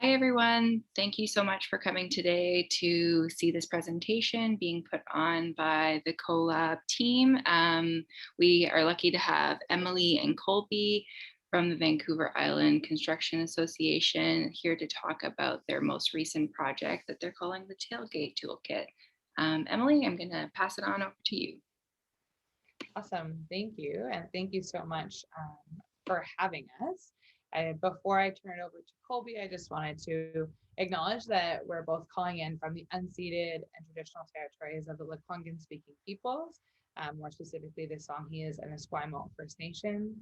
Hi, everyone. Thank you so much for coming today to see this presentation being put on by the CoLab team. We are lucky to have Emily and Colby from the Vancouver Island Construction Association here to talk about their most recent project that they're calling the Tailgate Toolkit. Emily, I'm going to pass it on over to you. Awesome. Thank you. And thank you so much for having us. Before I turn it over to Colby, I just wanted to acknowledge that we're both calling in from the unceded and traditional territories of the Lekwungen speaking peoples, more specifically the Songhees and the Esquimalt First Nations.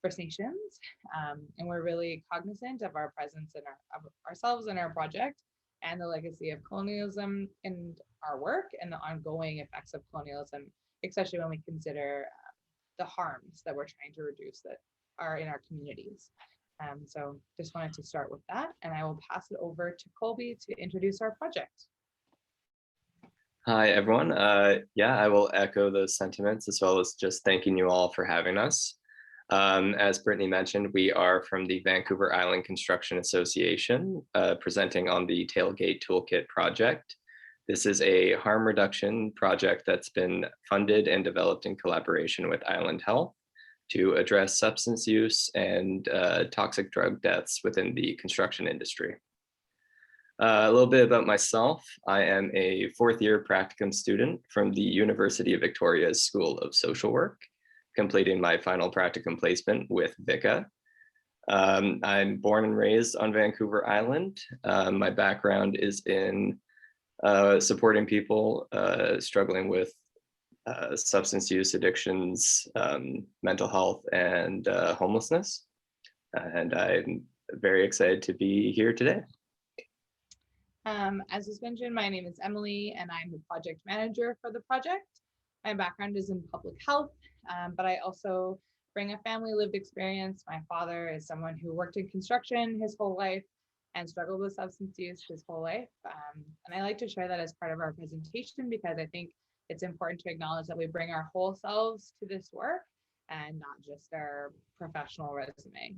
And we're really cognizant of our presence in of ourselves and our project and the legacy of colonialism in our work and the ongoing effects of colonialism, especially when we consider the harms that we're trying to reduce that are in our communities. So just wanted to start with that, and I will pass it over to Colby to introduce our project. Hi, everyone. Yeah, I will echo those sentiments as well as just thanking you all for having us. As Brittany mentioned, we are from the Vancouver Island Construction Association, presenting on the Tailgate Toolkit project. This is a harm reduction project that's been funded and developed in collaboration with Island Health to address substance use and toxic drug deaths within the construction industry. A little bit about myself. I am a fourth-year practicum student from the University of Victoria's School of Social Work, completing my final practicum placement with VICA. I'm born and raised on Vancouver Island. My background is in supporting people struggling with substance use, addictions, mental health, and homelessness. And I'm very excited to be here today. As was mentioned, my name is Emily, and I'm the project manager for the project. My background is in public health, but I also bring a family lived experience. My father is someone who worked in construction his whole life and struggled with substance use his whole life. And I like to share that as part of our presentation because I think it's important to acknowledge that we bring our whole selves to this work and not just our professional resume.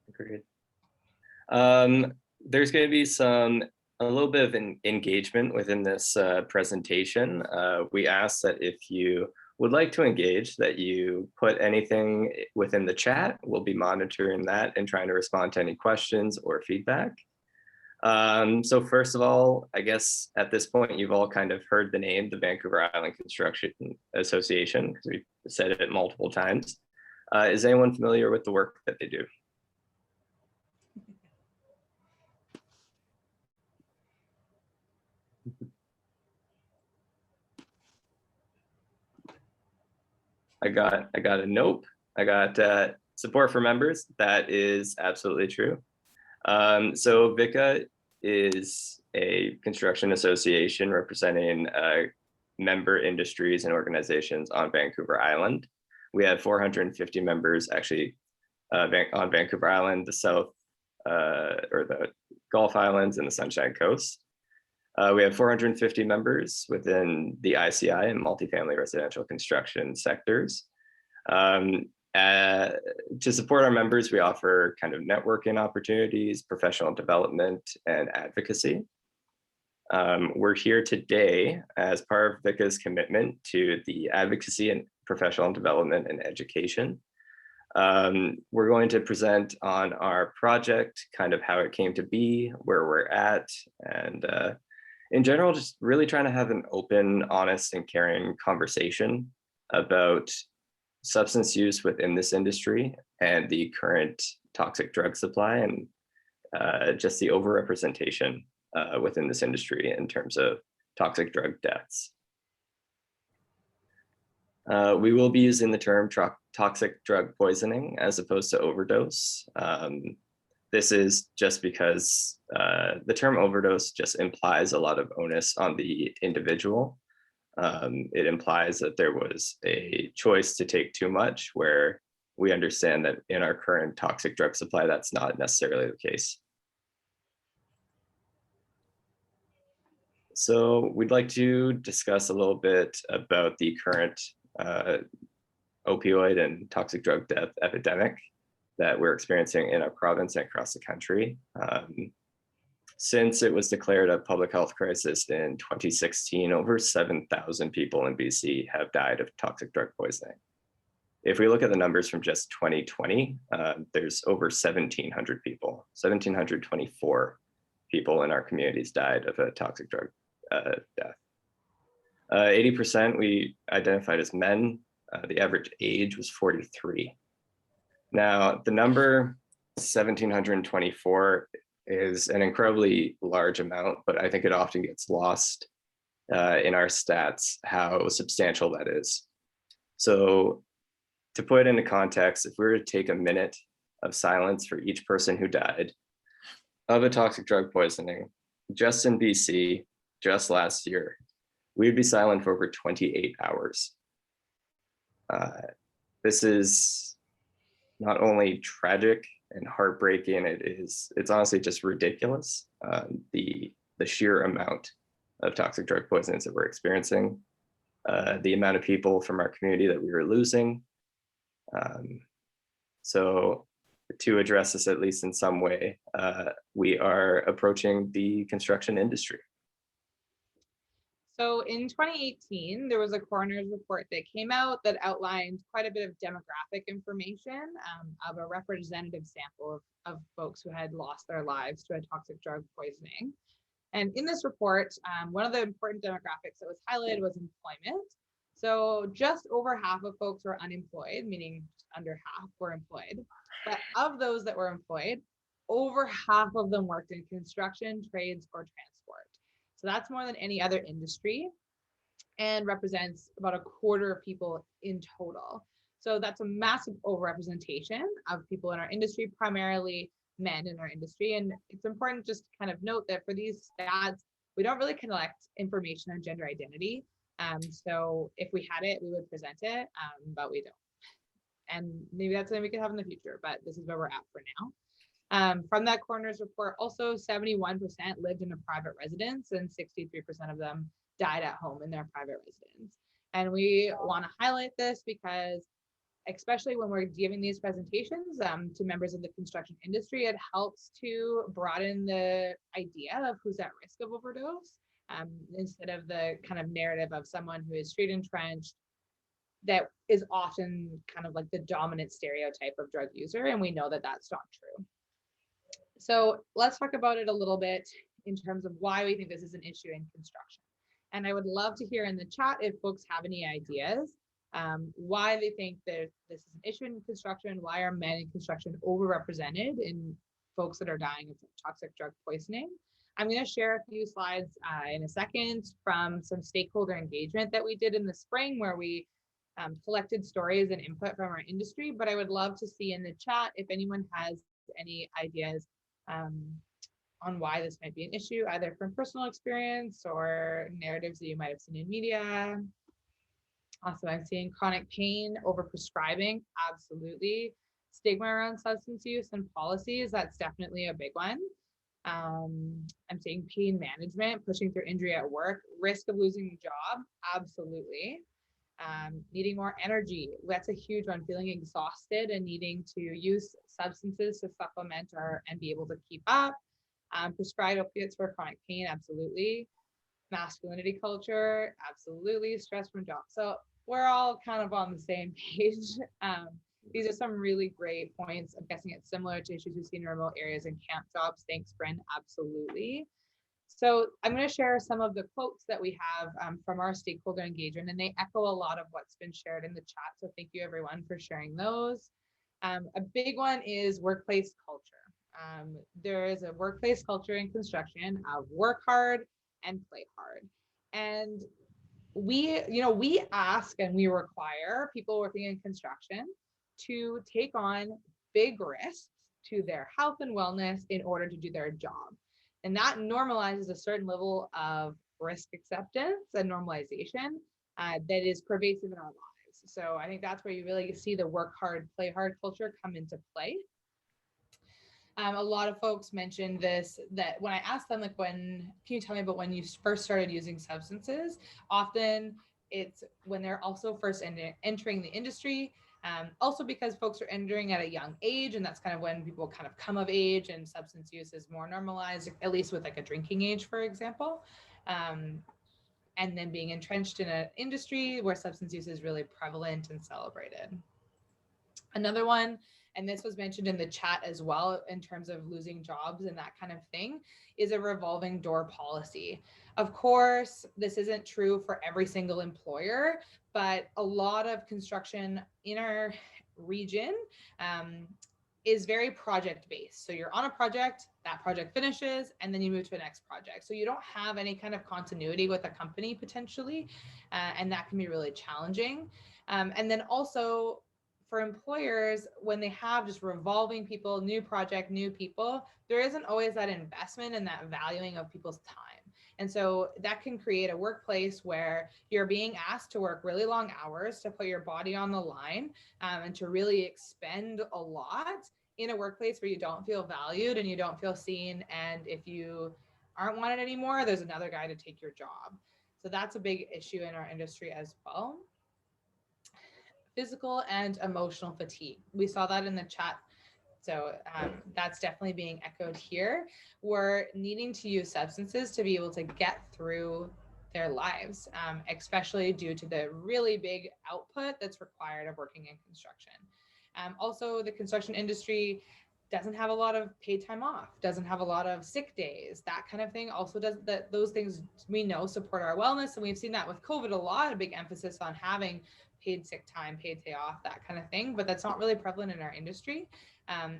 Agreed. There's going to be a little bit of an engagement within this presentation. We ask that if you would like to engage, that you put anything within the chat. We'll be monitoring that and trying to respond to any questions or feedback. So first of all, I guess at this point, you've all kind of heard the name, the Vancouver Island Construction Association, because we've said it multiple times. Is anyone familiar with the work that they do? I got a nope. I got support for members. That is absolutely true. So VICA is a construction association representing member industries and organizations on Vancouver Island. We have 450 members actually on Vancouver Island, the South or the Gulf Islands and the Sunshine Coast. We have 450 members within the ICI and multifamily residential construction sectors. To support our members, we offer kind of networking opportunities, professional development, and advocacy. We're here today as part of VICA's commitment to the advocacy and professional development and education. We're going to present on our project, kind of how it came to be, where we're at, and in general, just really trying to have an open, honest, and caring conversation about substance use within this industry and the current toxic drug supply and just the overrepresentation within this industry in terms of toxic drug deaths. We will be using the term toxic drug poisoning as opposed to overdose. This is just because the term overdose just implies a lot of onus on the individual. It implies that there was a choice to take too much, where we understand that in our current toxic drug supply, that's not necessarily the case. So we'd like to discuss a little bit about the current opioid and toxic drug death epidemic that we're experiencing in our province and across the country. Since it was declared a public health crisis in 2016, over 7,000 people in BC have died of toxic drug poisoning. If we look at the numbers from just 2020, there's over 1,700 people, 1,724 people in our communities died of a toxic drug death. 80% we identified as men. The average age was 43. Now, the number 1,724 is an incredibly large amount, but I think it often gets lost in our stats how substantial that is. So to put it into context, if we were to take a minute of silence for each person who died of a toxic drug poisoning, just in BC, just last year, we'd be silent for over 28 hours. This is not only tragic and heartbreaking, it's honestly just ridiculous. The sheer amount of toxic drug poisonings that we're experiencing, the amount of people from our community that we were losing. So to address this, at least in some way, we are approaching the construction industry. So in 2018, there was a coroner's report that came out that outlined quite a bit of demographic information of a representative sample of folks who had lost their lives to a toxic drug poisoning. And in this report, one of the important demographics that was highlighted was employment. So just over half of folks were unemployed, meaning under half were employed. But of those that were employed, over half of them worked in construction, trades, or transport. So that's more than any other industry and represents about a quarter of people in total. So that's a massive overrepresentation of people in our industry, primarily men in our industry. And it's important just to kind of note that for these stats, we don't really collect information on gender identity. So if we had it, we would present it, but we don't. And maybe that's something we could have in the future, but this is where we're at for now. From that coroner's report, also 71% lived in a private residence and 63% of them died at home in their private residence. And we want to highlight this because, especially when we're giving these presentations to members of the construction industry, it helps to broaden the idea of who's at risk of overdose instead of the kind of narrative of someone who is street entrenched that is often kind of like the dominant stereotype of drug user. And we know that that's not true. So let's talk about it a little bit in terms of why we think this is an issue in construction. And I would love to hear in the chat if folks have any ideas why they think that this is an issue in construction. Why are men in construction overrepresented in folks that are dying of toxic drug poisoning? I'm going to share a few slides in a second from some stakeholder engagement that we did in the spring where we collected stories and input from our industry, but I would love to see in the chat if anyone has any ideas on why this might be an issue, either from personal experience or narratives that you might have seen in media. Also, I'm seeing chronic pain, overprescribing, absolutely. Stigma around substance use and policies, that's definitely a big one. I'm seeing pain management, pushing through injury at work, risk of losing a job, absolutely. Needing more energy, that's a huge one, feeling exhausted and needing to use substances to supplement and be able to keep up. Prescribed opiates for chronic pain, absolutely. Masculinity culture, absolutely. Stress from jobs. So we're all kind of on the same page. These are some really great points. I'm guessing it's similar to issues we've seen in remote areas and camp jobs. Thanks, Bryn, absolutely. So I'm going to share some of the quotes that we have from our stakeholder engagement, and they echo a lot of what's been shared in the chat. So thank you everyone for sharing those. A big one is workplace culture. There is a workplace culture in construction of work hard and play hard. And we ask and we require people working in construction to take on big risks to their health and wellness in order to do their job. And that normalizes a certain level of risk acceptance and normalization that is pervasive in our lives. So I think that's where you really see the work hard, play hard culture come into play. A lot of folks mentioned this, that when I asked them, like, can you tell me about when you first started using substances? Often it's when they're also first entering the industry. Also because folks are entering at a young age, and that's kind of when people kind of come of age and substance use is more normalized, at least with like a drinking age, for example. And then being entrenched in an industry where substance use is really prevalent and celebrated. Another one, and this was mentioned in the chat as well in terms of losing jobs and that kind of thing, is a revolving door policy. Of course, this isn't true for every single employer, but a lot of construction in our region is very project based. So you're on a project, that project finishes, and then you move to a next project. So you don't have any kind of continuity with a company potentially, and that can be really challenging. And then also for employers, when they have just revolving people, new project, new people, there isn't always that investment and that valuing of people's time. And so that can create a workplace where you're being asked to work really long hours, to put your body on the line, and to really expend a lot in a workplace where you don't feel valued and you don't feel seen. And if you aren't wanted anymore, there's another guy to take your job. So that's a big issue in our industry as well. Physical and emotional fatigue. We saw that in the chat. So that's definitely being echoed here. We're needing to use substances to be able to get through their lives, especially due to the really big output that's required of working in construction. Also, the construction industry doesn't have a lot of paid time off, doesn't have a lot of sick days, that kind of thing. Also does that, those things we know support our wellness. And we've seen that with COVID, a lot of big emphasis on having paid sick time, paid day off, that kind of thing, but that's not really prevalent in our industry.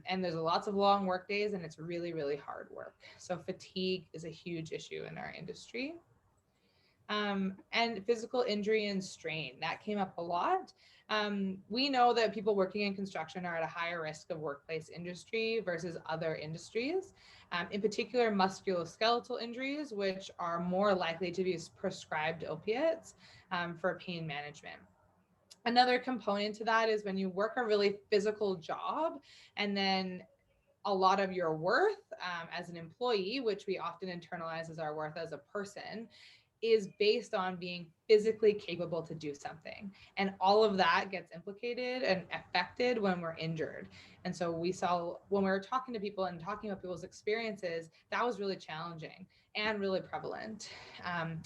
And there's lots of long work days and it's really, really hard work. So fatigue is a huge issue in our industry. And physical injury and strain, that came up a lot. We know that people working in construction are at a higher risk of workplace injury versus other industries. In particular, musculoskeletal injuries, which are more likely to be prescribed opiates for pain management. Another component to that is when you work a really physical job and then a lot of your worth as an employee, which we often internalize as our worth as a person, is based on being physically capable to do something. And all of that gets implicated and affected when we're injured. And so we saw when we were talking to people and talking about people's experiences, that was really challenging and really prevalent.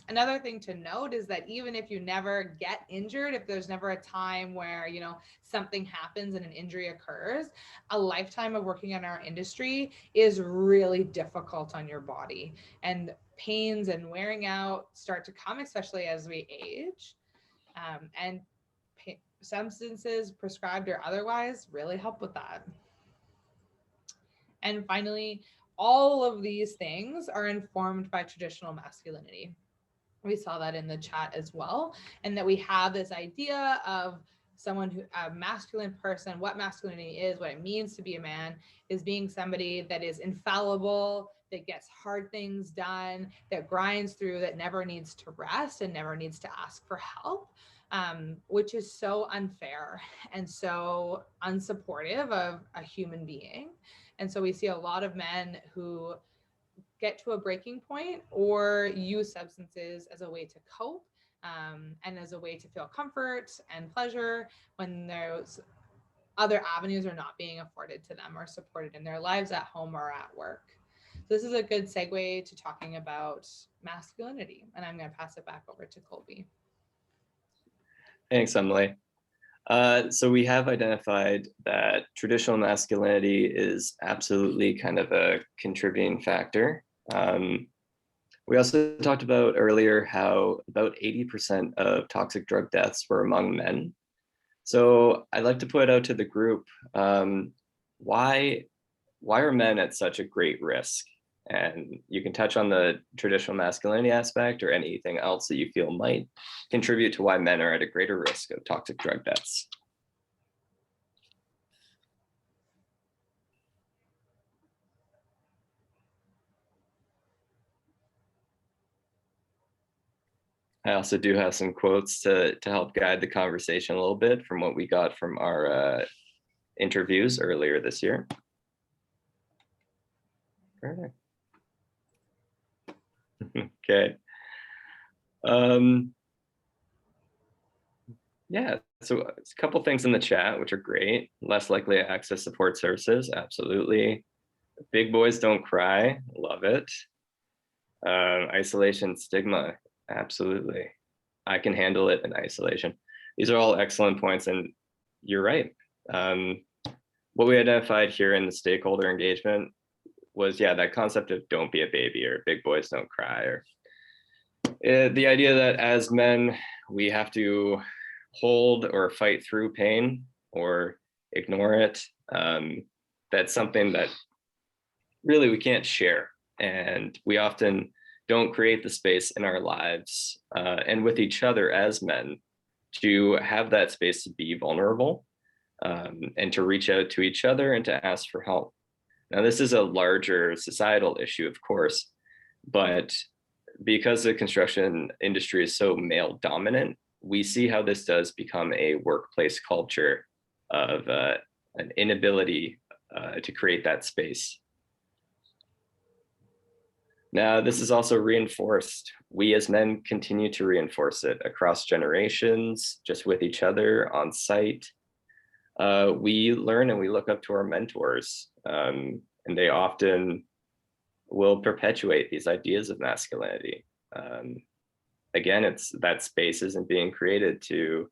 Another thing to note is that even if you never get injured, if there's never a time where, you know, something happens and an injury occurs, a lifetime of working in our industry is really difficult on your body. And pains and wearing out start to come, especially as we age. And substances, prescribed or otherwise, really help with that. And finally, all of these things are informed by traditional masculinity. We saw that in the chat as well. And that we have this idea of someone who, a masculine person, what masculinity is, what it means to be a man, is being somebody that is infallible, that gets hard things done, that grinds through, that never needs to rest and never needs to ask for help, which is so unfair and so unsupportive of a human being. And so we see a lot of men who get to a breaking point or use substances as a way to cope and as a way to feel comfort and pleasure when those other avenues are not being afforded to them or supported in their lives at home or at work. So this is a good segue to talking about masculinity, and I'm going to pass it back over to Colby. Thanks, Emily. So we have identified that traditional masculinity is absolutely kind of a contributing factor. We also talked about earlier how about 80% of toxic drug deaths were among men. So I'd like to put out to the group, why are men at such a great risk? And you can touch on the traditional masculinity aspect or anything else that you feel might contribute to why men are at a greater risk of toxic drug deaths. I also do have some quotes to help guide the conversation a little bit from what we got from our interviews earlier this year. Okay. Yeah, So a couple things in the chat, which are great. Less likely to access support services, absolutely. Big boys don't cry, love it. Isolation stigma, absolutely. I can handle it in isolation. These are all excellent points, and you're right. What we identified here in the stakeholder engagement was, yeah, that concept of don't be a baby, or big boys don't cry, or the idea that as men, we have to hold or fight through pain or ignore it. That's something that really we can't share. And we often don't create the space in our lives and with each other as men to have that space to be vulnerable and to reach out to each other and to ask for help. Now, this is a larger societal issue, of course, but because the construction industry is so male dominant, we see how this does become a workplace culture of an inability to create that space. Now, this is also reinforced. We as men continue to reinforce it across generations, just with each other on site. We learn and we look up to our mentors, and they often will perpetuate these ideas of masculinity. Again, it's that space isn't being created to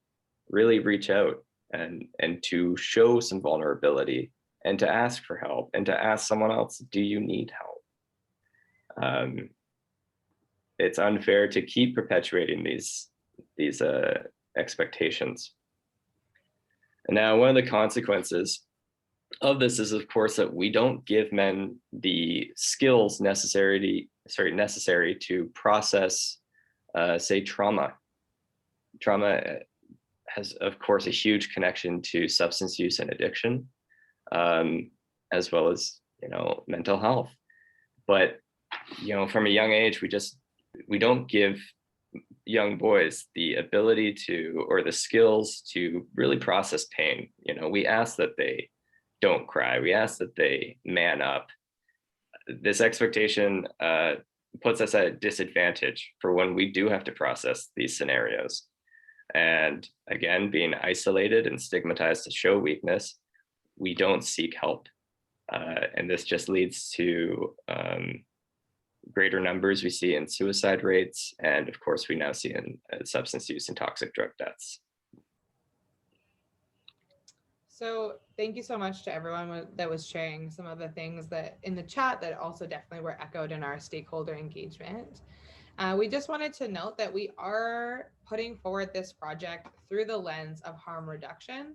really reach out and to show some vulnerability and to ask for help and to ask someone else, do you need help? It's unfair to keep perpetuating these expectations. And now one of the consequences of this is, of course, that we don't give men the skills necessary to process, say, trauma. Trauma has, of course, a huge connection to substance use and addiction, as well as, mental health. But, from a young age, we don't give young boys the ability to, or the skills to really process pain. We ask that they don't cry. We ask that they man up. This expectation puts us at a disadvantage for when we do have to process these scenarios. And again, being isolated and stigmatized to show weakness, we don't seek help. And this just leads to greater numbers we see in suicide rates. And of course, we now see in substance use and toxic drug deaths. So thank you so much to everyone that was sharing some of the things that in the chat that also definitely were echoed in our stakeholder engagement. We just wanted to note that we are putting forward this project through the lens of harm reduction,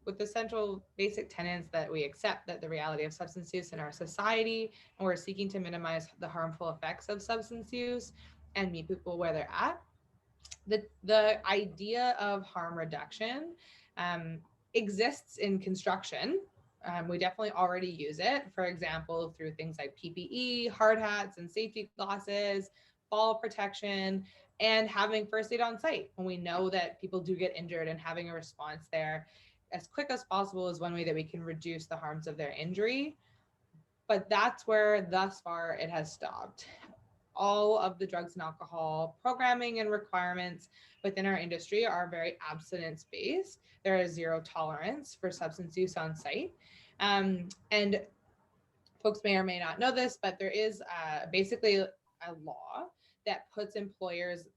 with the central basic tenets that we accept that the reality of substance use in our society, and we're seeking to minimize the harmful effects of substance use and meet people where they're at. The idea of harm reduction exists in construction. We definitely already use it, for example, through things like PPE, hard hats and safety glasses, fall protection, and having first aid on site when we know that people do get injured, and having a response there as quick as possible is one way that we can reduce the harms of their injury. But that's where thus far it has stopped. All of the drugs and alcohol programming and requirements within our industry are very abstinence-based. There is zero tolerance for substance use on site. And folks may or may not know this, but there is basically a law that puts employers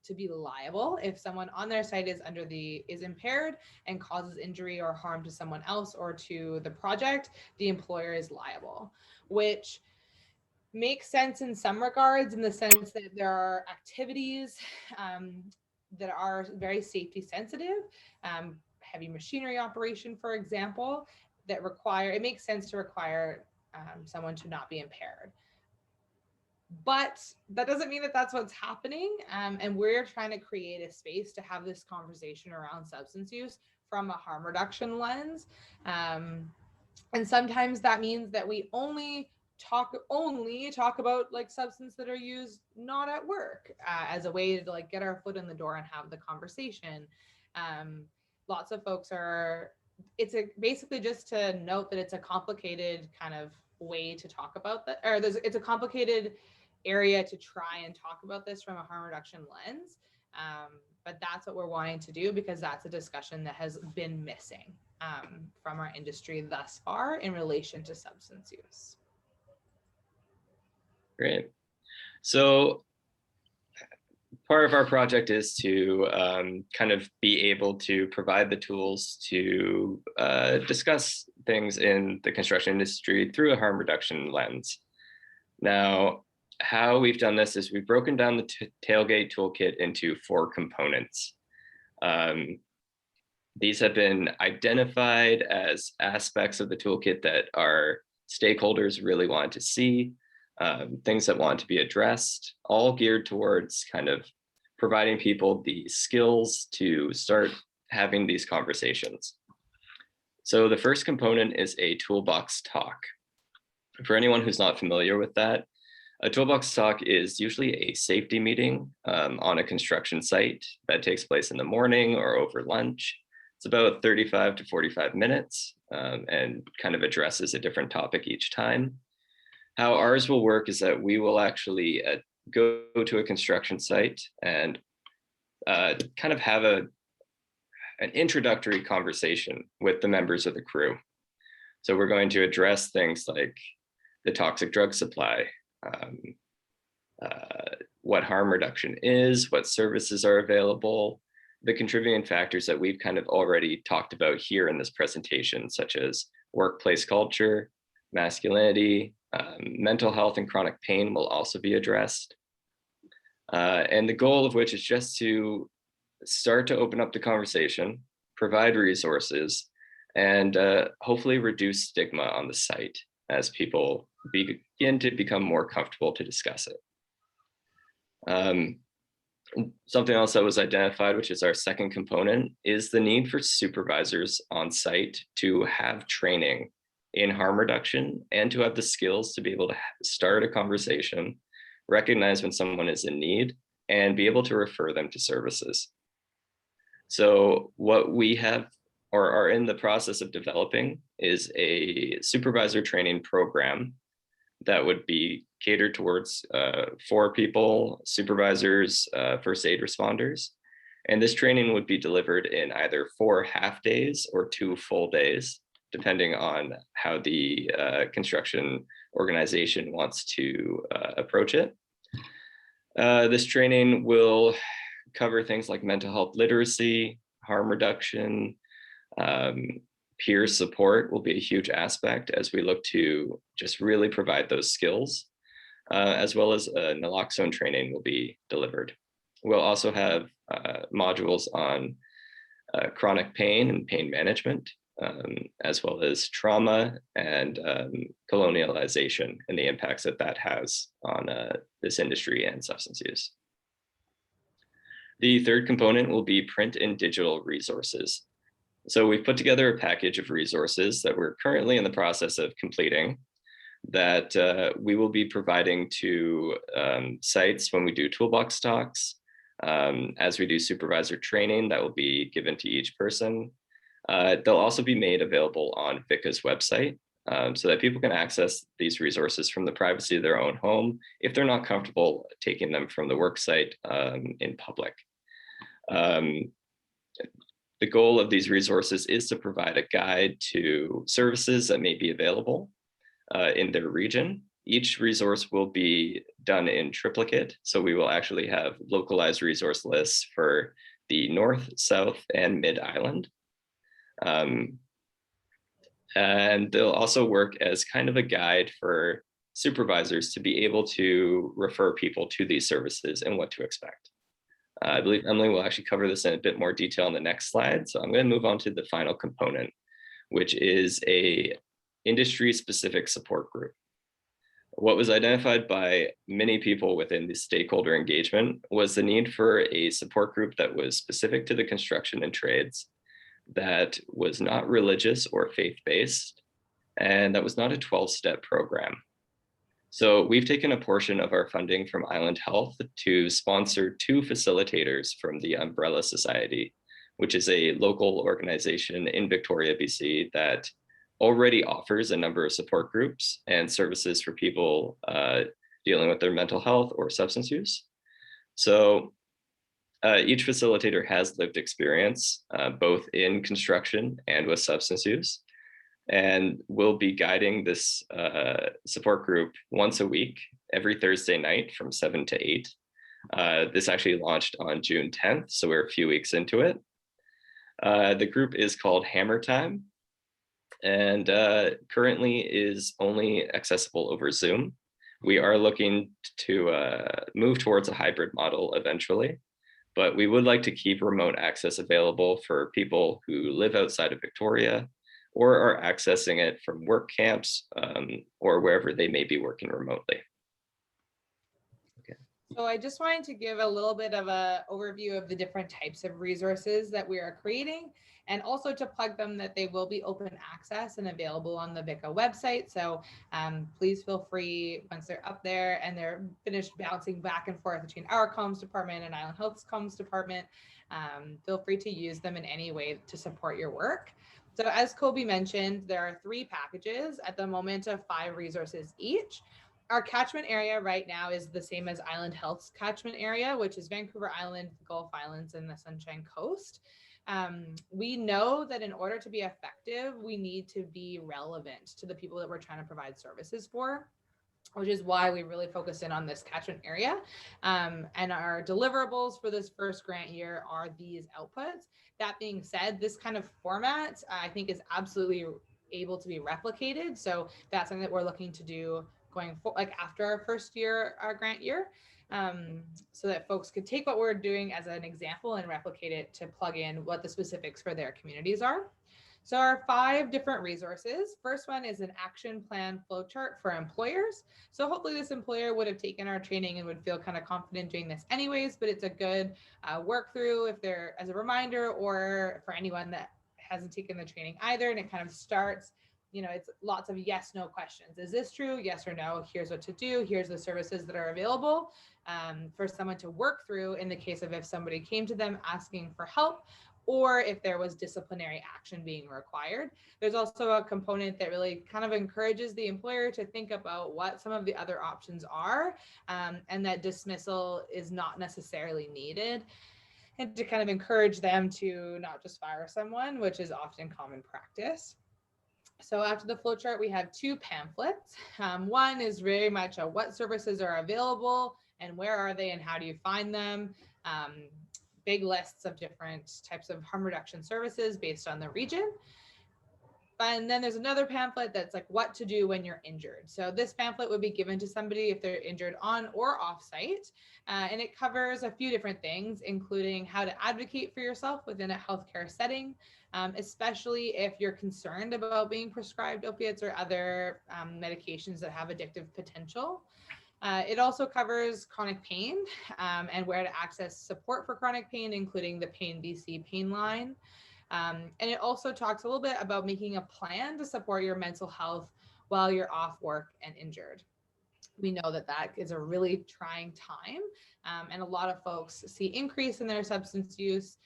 to be liable if someone on their site is impaired and causes injury or harm to someone else or to the project. The employer is liable, which makes sense in some regards, in the sense that there are activities that are very safety sensitive, heavy machinery operation, for example, that it makes sense to require someone to not be impaired. But that doesn't mean that that's what's happening. And we're trying to create a space to have this conversation around substance use from a harm reduction lens. And sometimes that means that we only talk about like substance that are used not at work, as a way to like get our foot in the door and have the conversation. Lots of folks basically just to note that it's a complicated kind of way to talk about that, or it's a complicated area to try and talk about this from a harm reduction lens. but that's what we're wanting to do because that's a discussion that has been missing from our industry thus far in relation to substance use. Great. So part of our project is to kind of be able to provide the tools to discuss things in the construction industry through a harm reduction lens. Now, how we've done this is we've broken down the Tailgate Toolkit into 4 components. These have been identified as aspects of the toolkit that our stakeholders really want to see, things that want to be addressed, all geared towards kind of providing people the skills to start having these conversations. So the first component is a toolbox talk. For anyone who's not familiar with that, a toolbox talk is usually a safety meeting on a construction site that takes place in the morning or over lunch. It's about 35 to 45 minutes and kind of addresses a different topic each time. How ours will work is that we will actually go to a construction site and kind of have an introductory conversation with the members of the crew. So we're going to address things like the toxic drug supply, what harm reduction is, what services are available, the contributing factors that we've kind of already talked about here in this presentation, such as workplace culture, masculinity, mental health and chronic pain will also be addressed. And the goal of which is just to start to open up the conversation, provide resources, and hopefully reduce stigma on the site as people begin to become more comfortable to discuss it. Something else that was identified, which is our second component, is the need for supervisors on site to have training in harm reduction and to have the skills to be able to start a conversation, recognize when someone is in need, and be able to refer them to services. So what we have or are in the process of developing is a supervisor training program that would be catered towards 4 people, supervisors, first aid responders. And this training would be delivered in either 4 half days or 2 full days, depending on how the construction organization wants to approach it. This training will cover things like mental health literacy, harm reduction, peer support will be a huge aspect as we look to just really provide those skills, as well as naloxone training will be delivered. We'll also have modules on chronic pain and pain management, as well as trauma and colonialization and the impacts that that has on this industry and substance use. The third component will be print and digital resources. So we've put together a package of resources that we're currently in the process of completing that we will be providing to sites when we do toolbox talks. As we do supervisor training, that will be given to each person. They'll also be made available on VICA's website so that people can access these resources from the privacy of their own home if they're not comfortable taking them from the work site in public. The goal of these resources is to provide a guide to services that may be available in their region. Each resource will be done in triplicate, so we will actually have localized resource lists for the North, South, and Mid-Island. And they'll also work as kind of a guide for supervisors to be able to refer people to these services and what to expect. I believe Emily will actually cover this in a bit more detail in the next slide. So I'm going to move on to the final component, which is a industry-specific support group. What was identified by many people within the stakeholder engagement was the need for a support group that was specific to the construction and trades, that was not religious or faith-based, and that was not a 12-step program. So we've taken a portion of our funding from Island Health to sponsor 2 facilitators from the Umbrella Society, which is a local organization in Victoria, BC, that already offers a number of support groups and services for people dealing with their mental health or substance use. So Each facilitator has lived experience, both in construction and with substance use, and we'll be guiding this support group once a week, every Thursday night from 7 to 8. This actually launched on June 10th, so we're a few weeks into it. The group is called Hammer Time, and currently is only accessible over Zoom. We are looking to move towards a hybrid model eventually, but we would like to keep remote access available for people who live outside of Victoria or are accessing it from work camps or wherever they may be working remotely. So I just wanted to give a little bit of an overview of the different types of resources that we are creating, and also to plug them that they will be open access and available on the VICA website. So please feel free, once they're up there and they're finished bouncing back and forth between our comms department and Island Health's comms department, feel free to use them in any way to support your work. So as Colby mentioned, there are 3 packages at the moment of 5 resources each. Our catchment area right now is the same as Island Health's catchment area, which is Vancouver Island, the Gulf Islands, and the Sunshine Coast. We know that in order to be effective, we need to be relevant to the people that we're trying to provide services for, which is why we really focus in on this catchment area. And our deliverables for this first grant year are these outputs. That being said, this kind of format, I think, is absolutely able to be replicated. So that's something that we're looking to do going forward, like after our first year, our grant year, so that folks could take what we're doing as an example and replicate it to plug in what the specifics for their communities are. So our 5 different resources. First one is an action plan flowchart for employers. So hopefully this employer would have taken our training and would feel kind of confident doing this anyways, but it's a good work through if they're, as a reminder, or for anyone that hasn't taken the training either. And it kind of starts, you know, it's lots of yes, no questions. Is this true? Yes or no? Here's what to do. Here's the services that are available for someone to work through in the case of if somebody came to them asking for help, or if there was disciplinary action being required. There's also a component that really kind of encourages the employer to think about what some of the other options are, and that dismissal is not necessarily needed, and to kind of encourage them to not just fire someone, which is often common practice. So after the flowchart, we have 2 pamphlets. One is very much a what services are available and where are they and how do you find them? Big lists of different types of harm reduction services based on the region. And then there's another pamphlet that's like what to do when you're injured. So this pamphlet would be given to somebody if they're injured on or off site. And it covers a few different things, including how to advocate for yourself within a healthcare setting, especially if you're concerned about being prescribed opiates or other medications that have addictive potential. It also covers chronic pain and where to access support for chronic pain, including the Pain BC Pain Line. And it also talks a little bit about making a plan to support your mental health while you're off work and injured. We know that that is a really trying time, and a lot of folks see increase in their substance use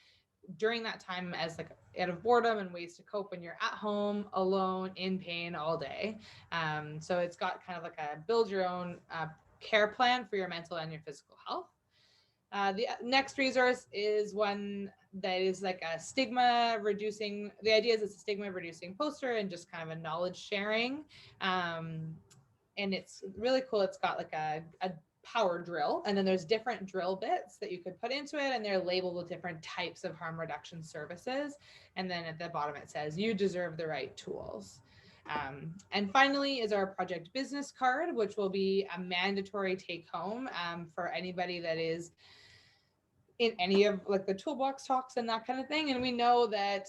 during that time as like out of boredom and ways to cope when you're at home alone in pain all day. So it's got kind of like a build your own care plan for your mental and your physical health. The next resource is one that is like a stigma reducing. The idea is it's a stigma reducing poster and just kind of a knowledge sharing. And it's really cool. It's got like a power drill, and then there's different drill bits that you could put into it, and they're labeled with different types of harm reduction services. And then at the bottom it says, you deserve the right tools. And finally is our project business card, which will be a mandatory take home for anybody that is in any of like the toolbox talks and that kind of thing. And we know that,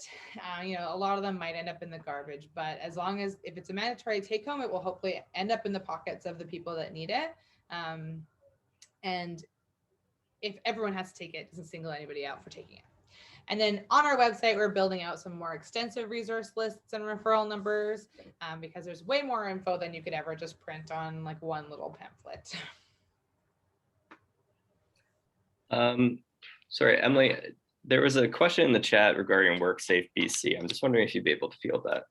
you know, a lot of them might end up in the garbage, but as long as if it's a mandatory take home, it will hopefully end up in the pockets of the people that need it. And if everyone has to take it, it doesn't single anybody out for taking it. And then on our website, we're building out some more extensive resource lists and referral numbers because there's way more info than you could ever just print on like one little pamphlet. Sorry, Emily, there was a question in the chat regarding WorkSafe BC. I'm just wondering if you'd be able to field that.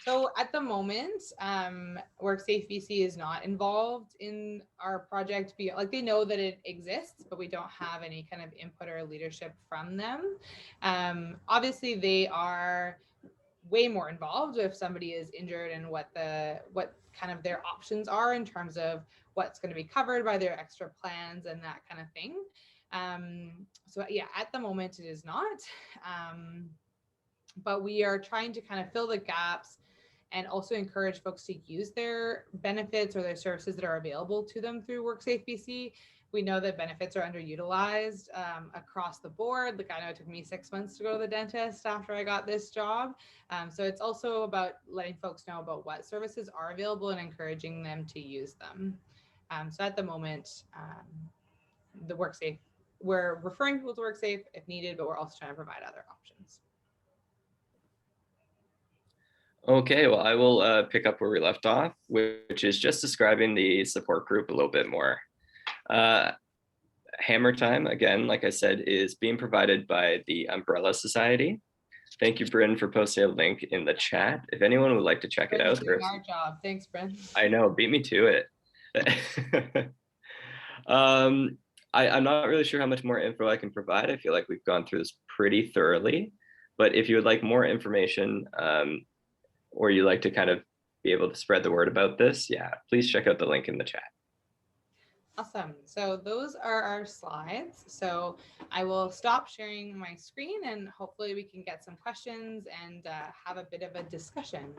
So at the moment, WorkSafe BC is not involved in our project. Like they know that it exists, but we don't have any kind of input or leadership from them. Obviously, they are way more involved if somebody is injured and what kind of their options are in terms of what's going to be covered by their extra plans and that kind of thing. So yeah, at the moment it is not. But we are trying to kind of fill the gaps and also encourage folks to use their benefits or their services that are available to them through WorkSafe BC. We know that benefits are underutilized across the board. Like I know it took me 6 months to go to the dentist after I got this job. So it's also about letting folks know about what services are available and encouraging them to use them. So at the moment, the WorkSafe, we're referring people to WorkSafe if needed, but we're also trying to provide other options. Okay, well, I will pick up where we left off, which is just describing the support group a little bit more. Hammer Time, again, like I said, is being provided by the Umbrella Society. Thank you, Bryn, for posting a link in the chat. If anyone would like to check it out. Doing our job. Thanks, Bryn. I know, beat me to it. I'm not really sure how much more info I can provide. I feel like we've gone through this pretty thoroughly, but if you would like more information, or you like to kind of be able to spread the word about this, yeah, please check out the link in the chat. Awesome. So those are our slides. So I will stop sharing my screen and hopefully we can get some questions and have a bit of a discussion.